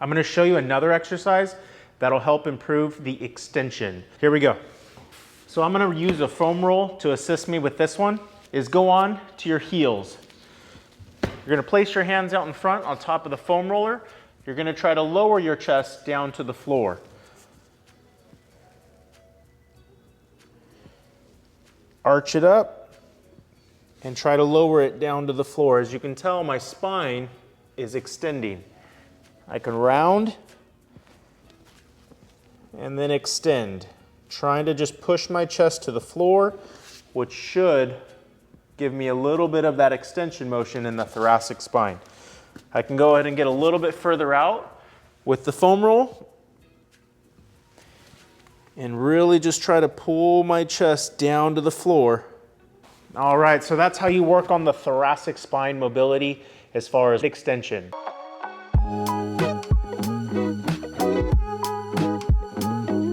I'm gonna show you another exercise that'll help improve the extension. Here we go. So I'm gonna use a foam roll to assist me with this one, is go on to your heels. You're gonna place your hands out in front on top of the foam roller. You're gonna try to lower your chest down to the floor. Arch it up and try to lower it down to the floor. As you can tell, my spine is extending. I can round and then extend, trying to just push my chest to the floor, which should give me a little bit of that extension motion in the thoracic spine. I can go ahead and get a little bit further out with the foam roll and really just try to pull my chest down to the floor. All right, so that's how you work on the thoracic spine mobility as far as extension.